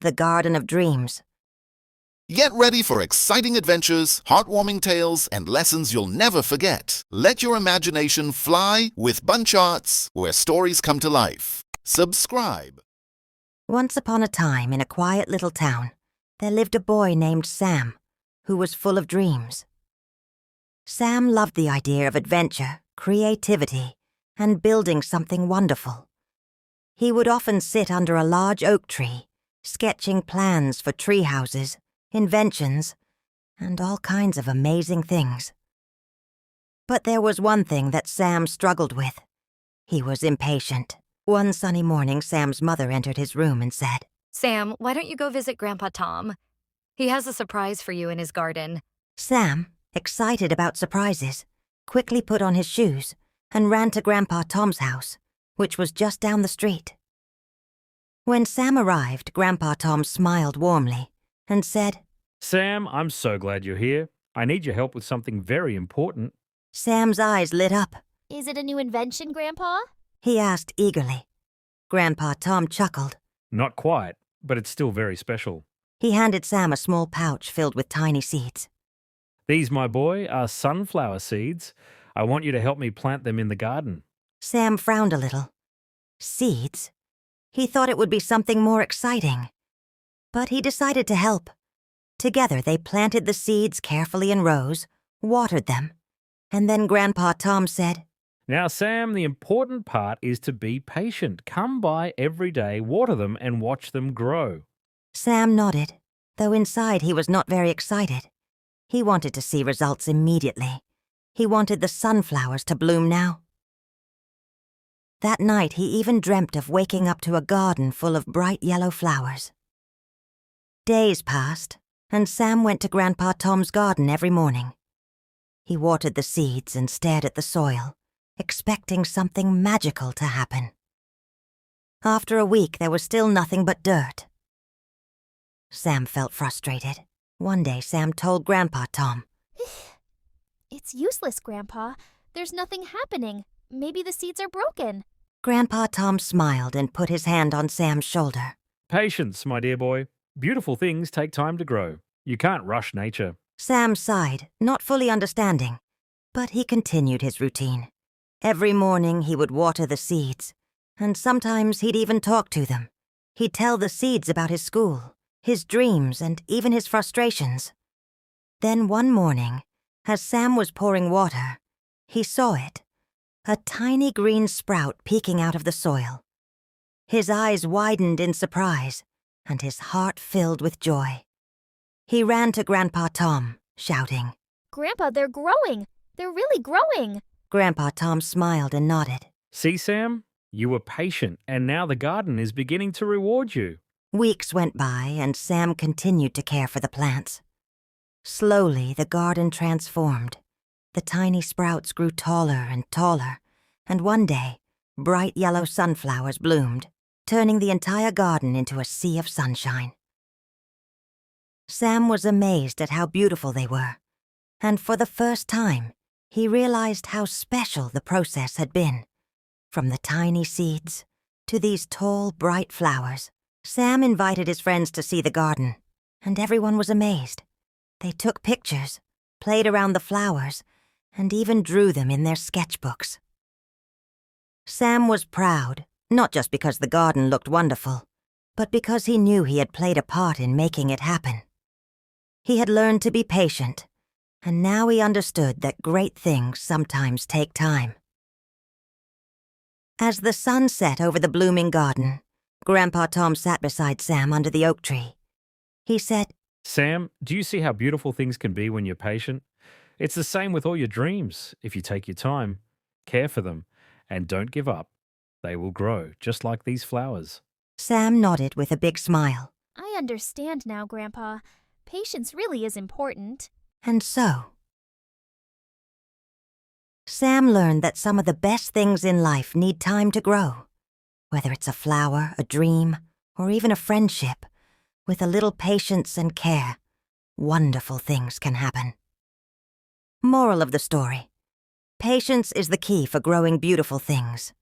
the Garden of Dreams. Get ready for exciting adventures, heartwarming tales, and lessons you'll never forget. Let your imagination fly with Bunch Arts, where stories come to life. Subscribe. Once upon a time, in a quiet little town, there lived a boy named Sam, who was full of dreams. Sam loved the idea of adventure, creativity, and building something wonderful. He would often sit under a large oak tree, sketching plans for tree houses, inventions, and all kinds of amazing things. But there was one thing that Sam struggled with. He was impatient. One sunny morning, Sam's mother entered his room and said, "Sam, why don't you go visit Grandpa Tom? He has a surprise for you in his garden." Sam, excited about surprises, quickly put on his shoes and ran to Grandpa Tom's house, which was just down the street. When Sam arrived, Grandpa Tom smiled warmly and said, "Sam, I'm so glad you're here. I need your help with something very important." Sam's eyes lit up. Is it a new invention, Grandpa? He asked eagerly. Grandpa Tom chuckled. Not quite, but it's still very special. He handed Sam a small pouch filled with tiny seeds. These, my boy, are sunflower seeds. I want you to help me plant them in the garden. Sam frowned a little. Seeds? He thought it would be something more exciting. But he decided to help. Together they planted the seeds carefully in rows, watered them, and then Grandpa Tom said, Now, Sam, the important part is to be patient. Come by every day, water them, and watch them grow. Sam nodded, though inside he was not very excited. He wanted to see results immediately. He wanted the sunflowers to bloom now. That night he even dreamt of waking up to a garden full of bright yellow flowers. Days passed, and Sam went to Grandpa Tom's garden every morning. He watered the seeds and stared at the soil, expecting something magical to happen. After a week, there was still nothing but dirt. Sam felt frustrated. One day, Sam told Grandpa Tom, It's useless, Grandpa. There's nothing happening. Maybe the seeds are broken. Grandpa Tom smiled and put his hand on Sam's shoulder. Patience, my dear boy. Beautiful things take time to grow. You can't rush nature. Sam sighed, not fully understanding, but he continued his routine. Every morning he would water the seeds, and sometimes he'd even talk to them. He'd tell the seeds about his school, his dreams, and even his frustrations. Then one morning, as Sam was pouring water, he saw it, a tiny green sprout peeking out of the soil. His eyes widened in surprise, and his heart filled with joy. He ran to Grandpa Tom, shouting, Grandpa, they're growing. They're really growing. Grandpa Tom smiled and nodded. See, Sam? You were patient, and now the garden is beginning to reward you. Weeks went by, and Sam continued to care for the plants. Slowly, the garden transformed. The tiny sprouts grew taller and taller, and one day, bright yellow sunflowers bloomed, turning the entire garden into a sea of sunshine. Sam was amazed at how beautiful they were, and for the first time, he realized how special the process had been. From the tiny seeds to these tall, bright flowers. Sam invited his friends to see the garden, and everyone was amazed. They took pictures, played around the flowers, and even drew them in their sketchbooks. Sam was proud, not just because the garden looked wonderful, but because he knew he had played a part in making it happen. He had learned to be patient, and now he understood that great things sometimes take time. As the sun set over the blooming garden, Grandpa Tom sat beside Sam under the oak tree. He said, Sam, do you see how beautiful things can be when you're patient? It's the same with all your dreams. If you take your time, care for them, and don't give up, they will grow just like these flowers. Sam nodded with a big smile. I understand now, Grandpa. Patience really is important. And so, Sam learned that some of the best things in life need time to grow. Whether it's a flower, a dream, or even a friendship, with a little patience and care, wonderful things can happen. Moral of the story: patience is the key for growing beautiful things.